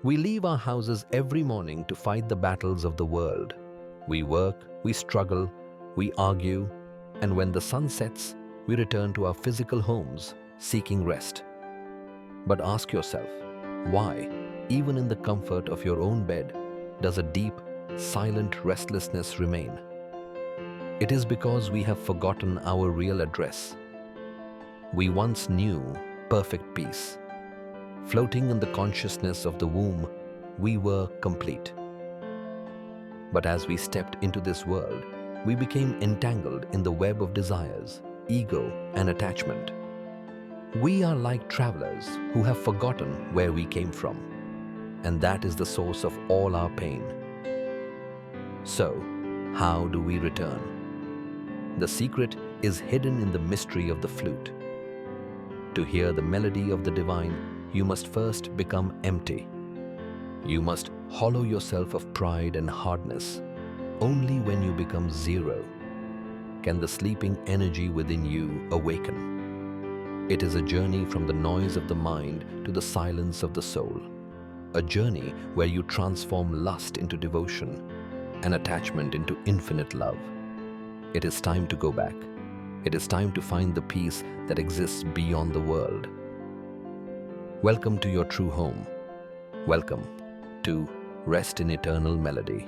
We leave our houses every morning to fight the battles of the world. We work, we struggle, we argue, and when the sun sets, we return to our physical homes, seeking rest. But ask yourself, why, even in the comfort of your own bed, does a deep, silent restlessness remain? It is because we have forgotten our real address. We once knew perfect peace. Floating in the consciousness of the womb, we were complete. But as we stepped into this world, we became entangled in the web of desires, ego, and attachment. We are like travelers who have forgotten where we came from, and that is the source of all our pain. So, how do we return? The secret is hidden in the mystery of the flute. To hear the melody of the divine, you must first become empty. You must hollow yourself of pride and hardness. Only when you become zero can the sleeping energy within you awaken. It is a journey from the noise of the mind to the silence of the soul. A journey where you transform lust into devotion and attachment into infinite love. It is time to go back. It is time to find the peace that exists beyond the world. Welcome to your true home. Welcome to Rest in Eternal Melody.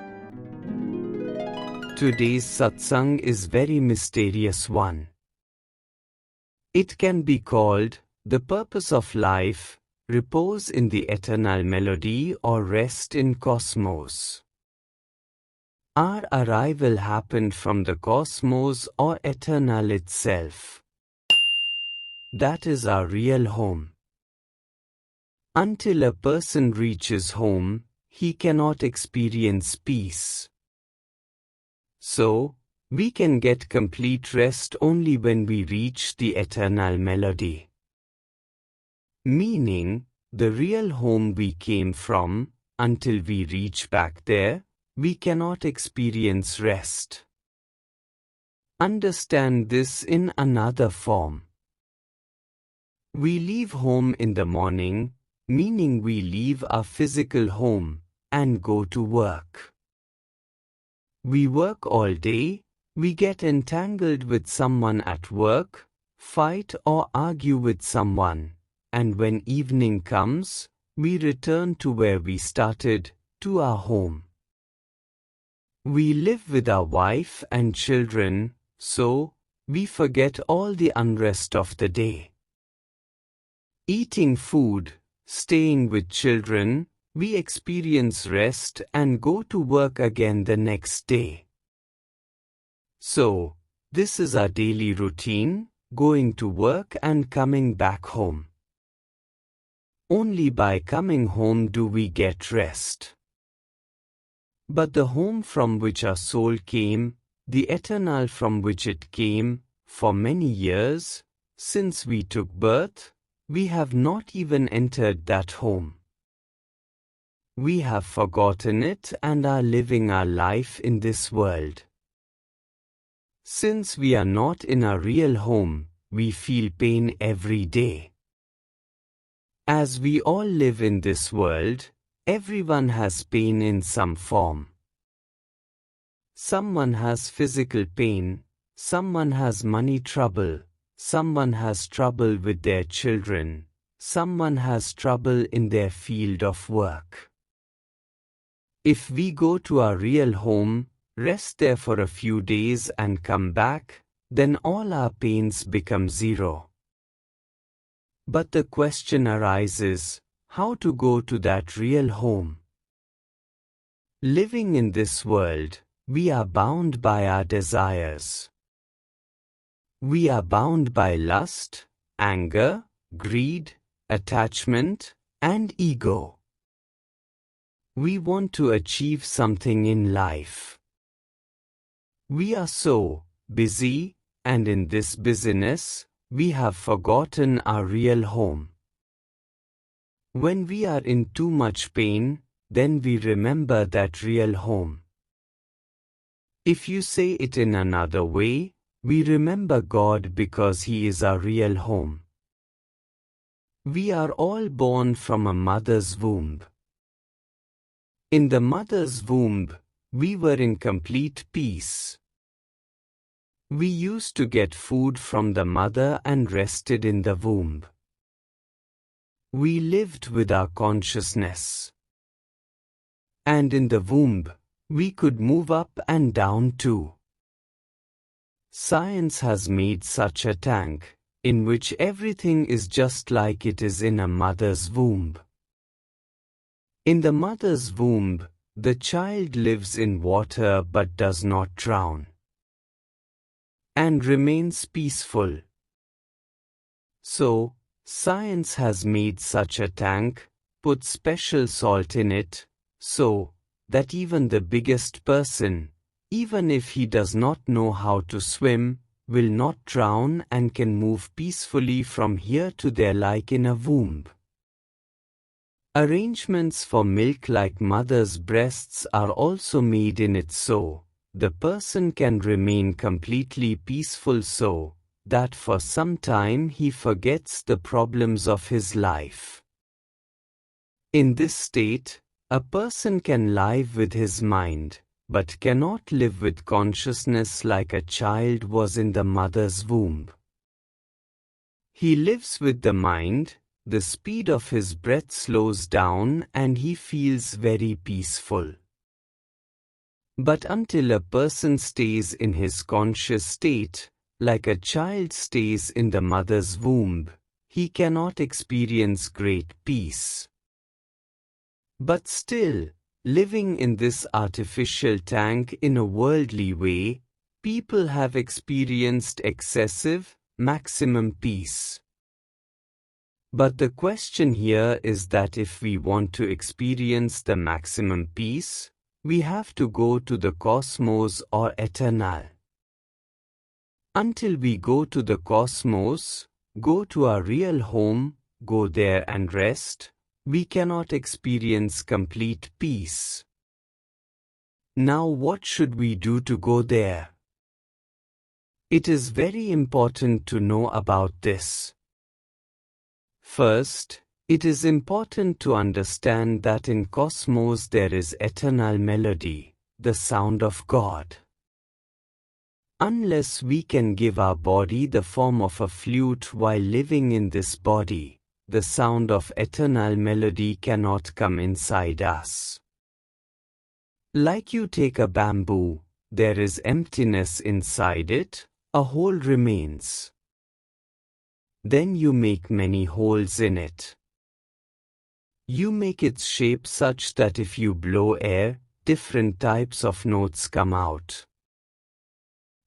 Today's satsang is very mysterious one. It can be called the purpose of life, repose in the eternal melody, or rest in cosmos. Our arrival happened from the cosmos or eternal itself. That is our real home. Until a person reaches home, he cannot experience peace. So, we can get complete rest only when we reach the eternal melody. Meaning, the real home we came from, until we reach back there, we cannot experience rest. Understand this in another form. We leave home in the morning, meaning we leave our physical home and go to work. We work all day, we get entangled with someone at work, fight or argue with someone, and when evening comes, we return to where we started, to our home. We live with our wife and children, so we forget all the unrest of the day. Eating food, staying with children, we experience rest and go to work again the next day. So, this is our daily routine, going to work and coming back home. Only by coming home do we get rest. But the home from which our soul came, the eternal from which it came, for many years, since we took birth, we have not even entered that home. We have forgotten it and are living our life in this world. Since we are not in our real home, we feel pain every day. As we all live in this world, everyone has pain in some form. Someone has physical pain, someone has money trouble, someone has trouble with their children, someone has trouble in their field of work. If we go to our real home, rest there for a few days and come back, then all our pains become zero. But the question arises, how to go to that real home? Living in this world, we are bound by our desires. We are bound by lust, anger, greed, attachment, and ego. We want to achieve something in life. We are so busy, and in this busyness, we have forgotten our real home. When we are in too much pain, then we remember that real home. If you say it in another way, we remember God because He is our real home. We are all born from a mother's womb. In the mother's womb, we were in complete peace. We used to get food from the mother and rested in the womb. We lived with our consciousness. And in the womb, we could move up and down too. Science has made such a tank, in which everything is just like it is in a mother's womb. In the mother's womb, the child lives in water but does not drown, and remains peaceful. So, science has made such a tank, put special salt in it, so that even the biggest person, even if he does not know how to swim, will not drown and can move peacefully from here to there like in a womb. Arrangements for milk like mother's breasts are also made in it so the person can remain completely peaceful so that for some time he forgets the problems of his life. In this state, a person can live with his mind, but cannot live with consciousness like a child was in the mother's womb. He lives with the mind, the speed of his breath slows down and he feels very peaceful. But until a person stays in his conscious state, like a child stays in the mother's womb, he cannot experience great peace. But still, living in this artificial tank in a worldly way, people have experienced excessive, maximum peace. But the question here is that if we want to experience the maximum peace, we have to go to the cosmos or eternal. Until we go to the cosmos, go to our real home, go there and rest, we cannot experience complete peace. Now what should we do to go there? It is very important to know about this. First, it is important to understand that in cosmos there is eternal melody, the sound of God. Unless we can give our body the form of a flute while living in this body, the sound of eternal melody cannot come inside us. Like you take a bamboo, there is emptiness inside it, a hole remains. Then you make many holes in it. You make its shape such that if you blow air, different types of notes come out.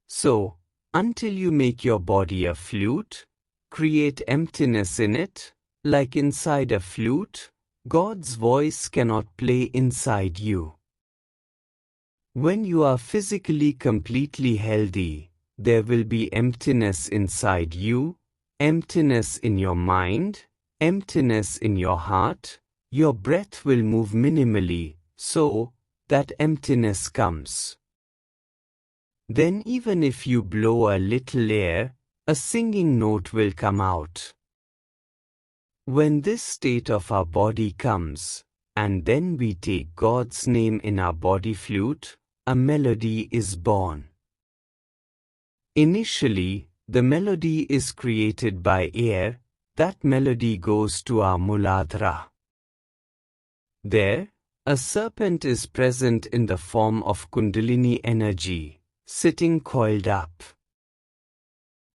So, until you make your body a flute, create emptiness in it, like inside a flute, God's voice cannot play inside you. When you are physically completely healthy, there will be emptiness inside you, emptiness in your mind, emptiness in your heart. Your breath will move minimally, so that emptiness comes. Then even if you blow a little air, a singing note will come out. When this state of our body comes, and then we take God's name in our body flute, a melody is born. Initially, the melody is created by air, that melody goes to our Muladhara. There, a serpent is present in the form of Kundalini energy, sitting coiled up.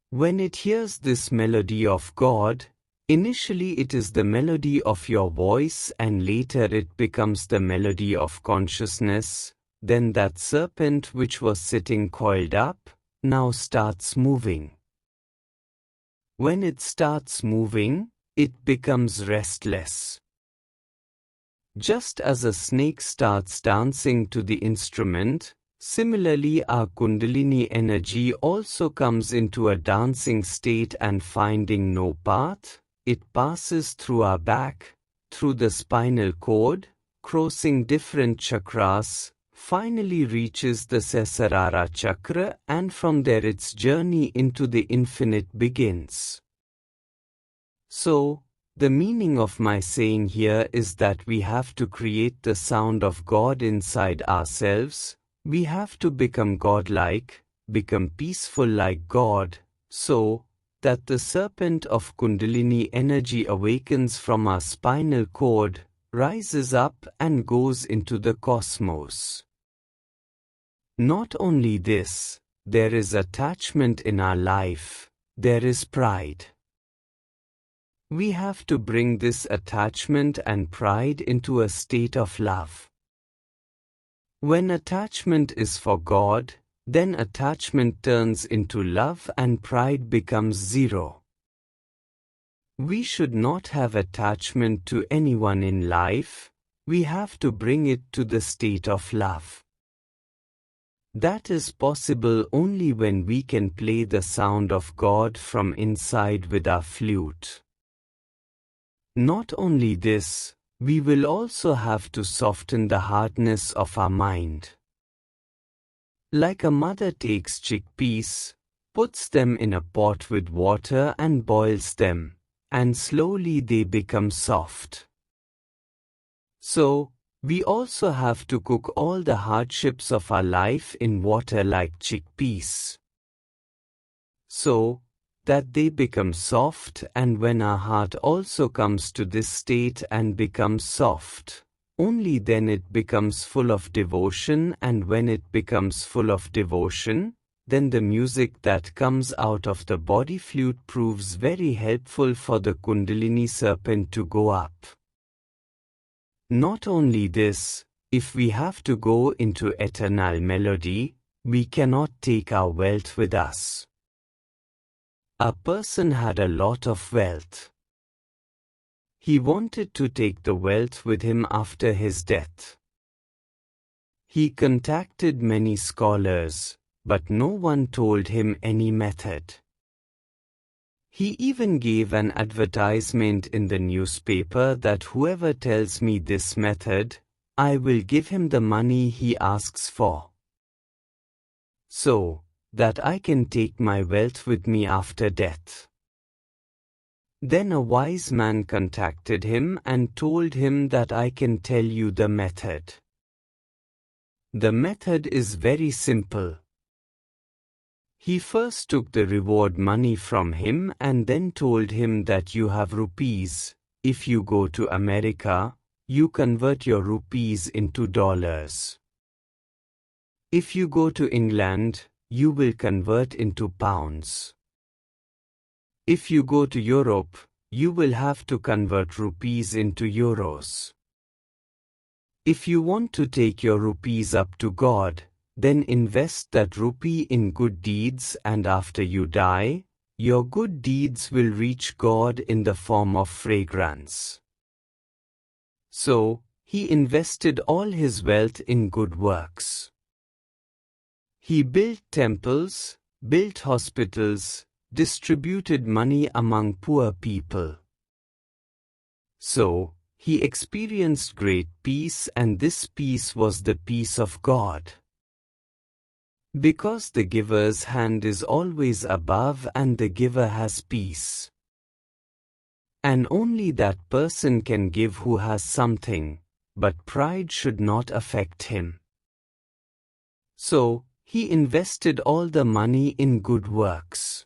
When it hears this melody of God, initially it is the melody of your voice and later it becomes the melody of consciousness, then that serpent which was sitting coiled up, now starts moving. When it starts moving, it becomes restless. Just as a snake starts dancing to the instrument, similarly our Kundalini energy also comes into a dancing state and finding no path, it passes through our back, through the spinal cord, crossing different chakras, finally reaches the Sahasrara chakra and from there its journey into the infinite begins. So, The meaning of my saying here is that we have to create the sound of God inside ourselves. We have to become godlike, become peaceful like God, so that the serpent of Kundalini energy awakens from our spinal cord, rises up and goes into the cosmos. Not only this, there is attachment in our life, there is pride. We have to bring this attachment and pride into a state of love. When attachment is for God, then attachment turns into love and pride becomes zero. We should not have attachment to anyone in life, we have to bring it to the state of love. That is possible only when we can play the sound of God from inside with our flute. Not only this, we will also have to soften the hardness of our mind. Like a mother takes chickpeas, puts them in a pot with water and boils them, and slowly they become soft. So, we also have to cook all the hardships of our life in water like chickpeas, so that they become soft, and when our heart also comes to this state and becomes soft, only then it becomes full of devotion, and when it becomes full of devotion, then the music that comes out of the body flute proves very helpful for the Kundalini serpent to go up. Not only this, if we have to go into eternal melody, we cannot take our wealth with us. A person had a lot of wealth. He wanted to take the wealth with him after his death. He contacted many scholars, but no one told him any method. He even gave an advertisement in the newspaper that whoever tells me this method, I will give him the money he asks for, so that I can take my wealth with me after death. Then a wise man contacted him and told him that I can tell you the method. The method is very simple. He first took the reward money from him and then told him that you have rupees. If you go to America, you convert your rupees into dollars. If you go to England, you will convert into pounds. If you go to Europe, you will have to convert rupees into euros. If you want to take your rupees up to God, then invest that rupee in good deeds, and after you die, your good deeds will reach God in the form of fragrance. So, he invested all his wealth in good works. He built temples, built hospitals, distributed money among poor people. So, he experienced great peace, and this peace was the peace of God. Because the giver's hand is always above and the giver has peace. And only that person can give who has something, but pride should not affect him. So, he invested all the money in good works.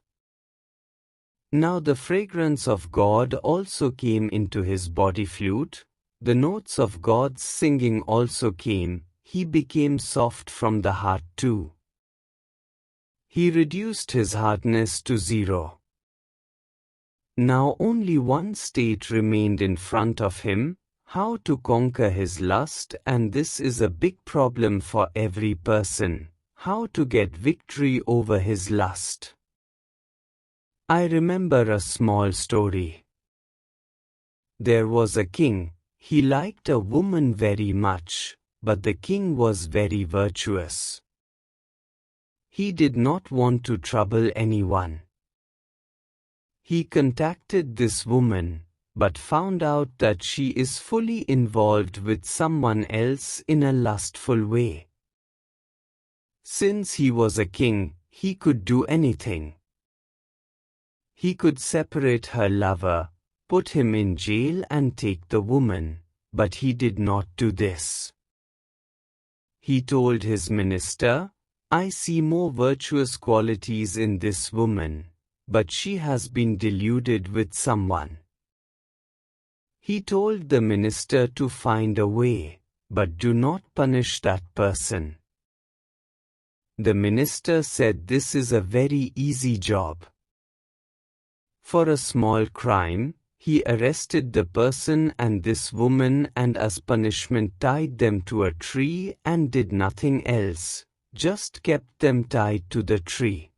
Now the fragrance of God also came into his body flute, the notes of God's singing also came, he became soft from the heart too. He reduced his hardness to zero. Now only one state remained in front of him, how to conquer his lust, and this is a big problem for every person. How to get victory over his lust. I remember a small story. There was a king. He liked a woman very much, but the king was very virtuous. He did not want to trouble anyone. He contacted this woman, but found out that she is fully involved with someone else in a lustful way. Since he was a king, he could do anything. He could separate her lover, put him in jail and take the woman, but he did not do this. He told his minister, "I see more virtuous qualities in this woman, but she has been deluded with someone." He told the minister to find a way, but do not punish that person. The minister said this is a very easy job. For a small crime, he arrested the person and this woman and as punishment tied them to a tree and did nothing else, just kept them tied to the tree.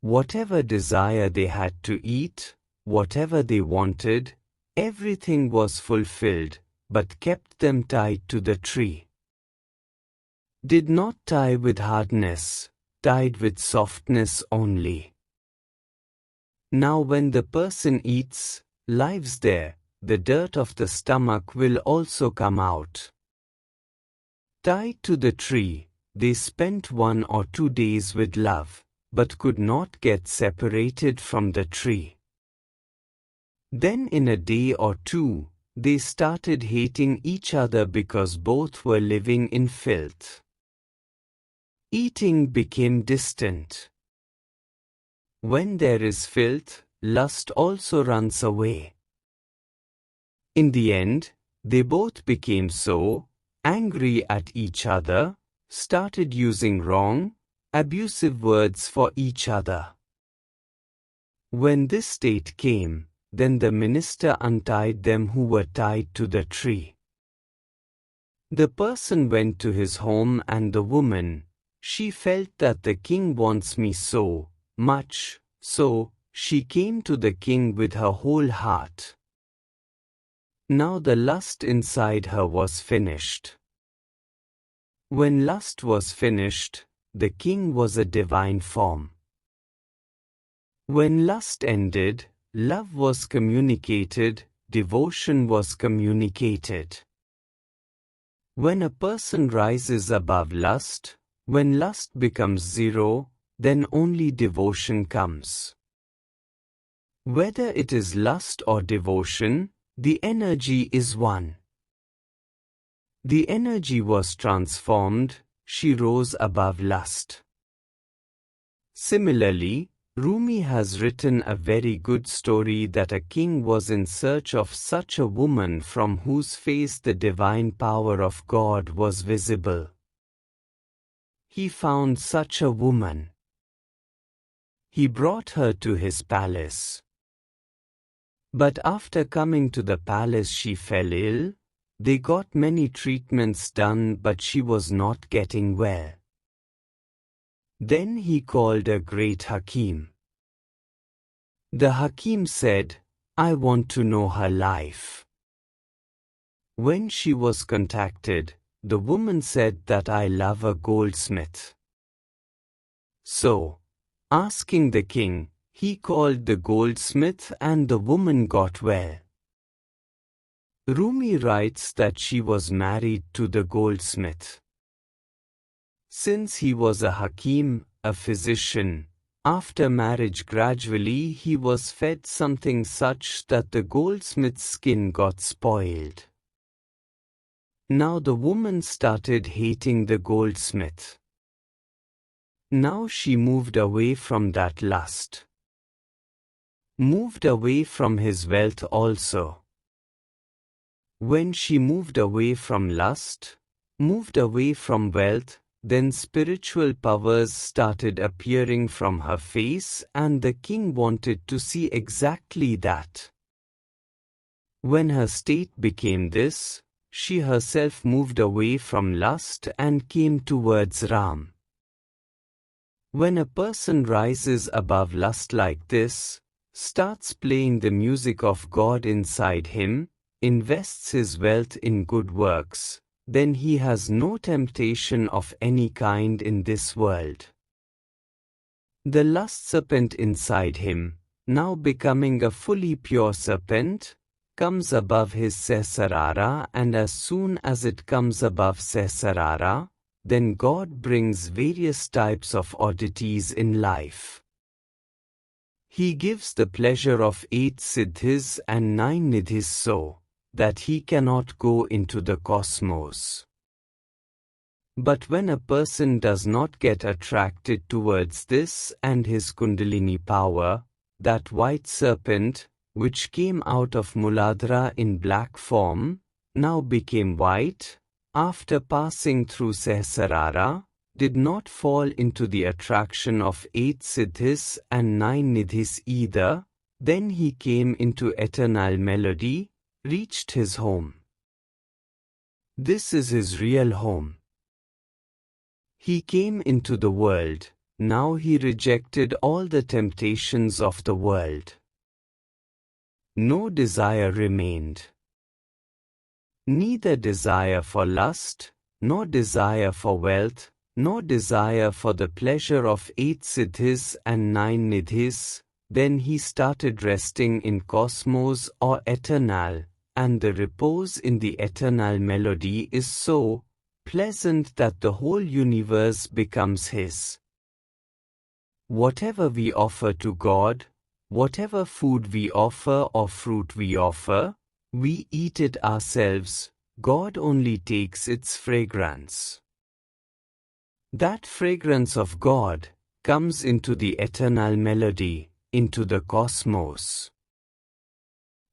Whatever desire they had to eat, whatever they wanted, everything was fulfilled, but kept them tied to the tree. Did not tie with hardness, tied with softness only. Now when the person eats, lives there, the dirt of the stomach will also come out. Tied to the tree, they spent 1 or 2 days with love, but could not get separated from the tree. Then in a day or 2, they started hating each other because both were living in filth. Eating became distant. When there is filth, lust also runs away. In the end, they both became so angry at each other, started using wrong, abusive words for each other. When this state came, then the minister untied them who were tied to the tree. The person went to his home and the woman, she felt that the king wants me so much, so she came to the king with her whole heart. Now the lust inside her was finished. When lust was finished, the king was a divine form. When lust ended, love was communicated, devotion was communicated. When a person rises above lust, when lust becomes zero, then only devotion comes. Whether it is lust or devotion, the energy is one. The energy was transformed, she rose above lust. Similarly, Rumi has written a very good story that a king was in search of such a woman from whose face the divine power of God was visible. He found such a woman. He brought her to his palace. But after coming to the palace she fell ill. They got many treatments done but she was not getting well. Then he called a great Hakim. The Hakim said, "I want to know her life." When she was contacted, the woman said that I love a goldsmith. So, asking the king, he called the goldsmith and the woman got well. Rumi writes that she was married to the goldsmith. Since he was a Hakim, a physician, after marriage gradually he was fed something such that the goldsmith's skin got spoiled. Now the woman started hating the goldsmith. Now she moved away from that lust. Moved away from his wealth also. When she moved away from lust, moved away from wealth, then spiritual powers started appearing from her face and the king wanted to see exactly that. When her state became this, she herself moved away from lust and came towards Ram. When a person rises above lust like this, starts playing the music of God inside him, invests his wealth in good works, then he has no temptation of any kind in this world. The lust serpent inside him, now becoming a fully pure serpent, comes above his Sesarara, and as soon as it comes above Sesarara, then God brings various types of oddities in life. He gives the pleasure of 8 siddhis and 9 nidhis so that he cannot go into the cosmos. But when a person does not get attracted towards this and his Kundalini power, that white serpent, which came out of Muladhara in black form, now became white, after passing through Sahasrara, did not fall into the attraction of 8 siddhis and 9 nidhis either, then he came into eternal melody, reached his home. This is his real home. He came into the world, now he rejected all the temptations of the world. No desire remained. Neither desire for lust, nor desire for wealth, nor desire for the pleasure of 8 siddhis and 9 nidhis. Then he started resting in cosmos or eternal, and the repose in the eternal melody is so pleasant that the whole universe becomes his. Whatever we offer to God, whatever food we offer or fruit we offer, we eat it ourselves, God only takes its fragrance. That fragrance of God comes into the eternal melody, into the cosmos.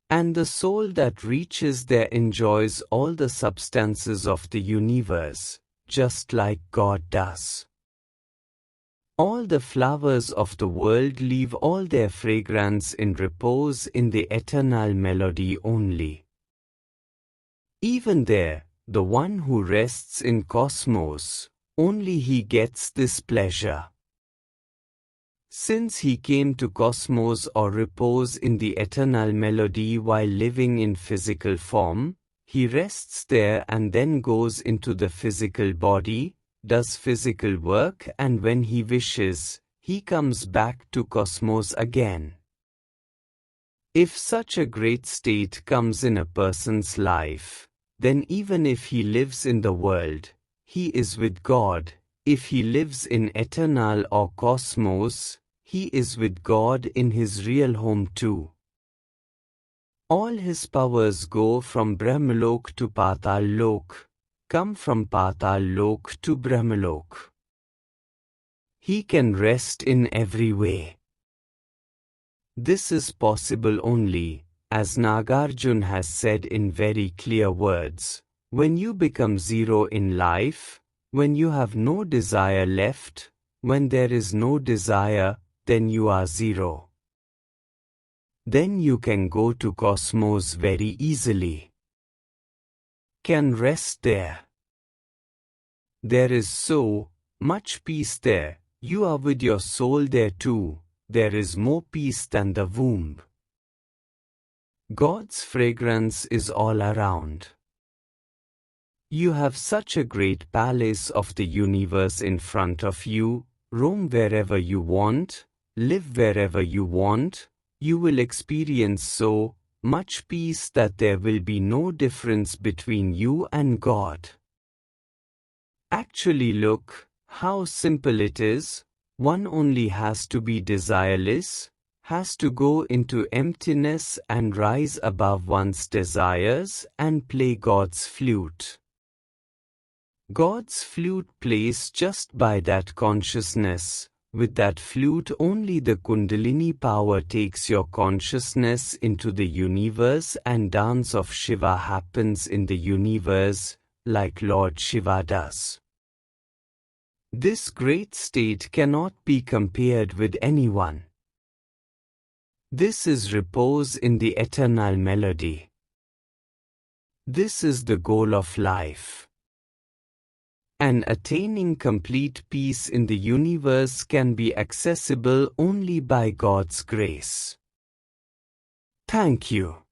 And the soul that reaches there enjoys all the substances of the universe, just like God does. All the flowers of the world leave all their fragrance in repose in the eternal melody only. Even there, the one who rests in cosmos, only he gets this pleasure. Since he came to cosmos or repose in the eternal melody while living in physical form, he rests there and then goes into the physical body, does physical work, and when he wishes, he comes back to cosmos again. If such a great state comes in a person's life, then even if he lives in the world, he is with God. If he lives in eternal or cosmos, he is with God in his real home too. All his powers go from Brahmalok to Patal Lok, come from Patal Lok to Brahmalok. He can rest in every way. This is possible only, as Nagarjun has said in very clear words, when you become zero in life, when you have no desire left, when there is no desire, then you are zero. Then you can go to cosmos very easily. Can rest there. There is so much peace there, you are with your soul there too, there is more peace than the womb. God's fragrance is all around. You have such a great palace of the universe in front of you, roam wherever you want, live wherever you want, you will experience so much peace that there will be no difference between you and God. Actually look, how simple it is, one only has to be desireless, has to go into emptiness and rise above one's desires and play God's flute. God's flute plays just by that consciousness. With that flute only the Kundalini power takes your consciousness into the universe and dance of Shiva happens in the universe, like Lord Shiva does. This great state cannot be compared with anyone. This is repose in the eternal melody. This is the goal of life. And attaining complete peace in the universe can be accessible only by God's grace. Thank you.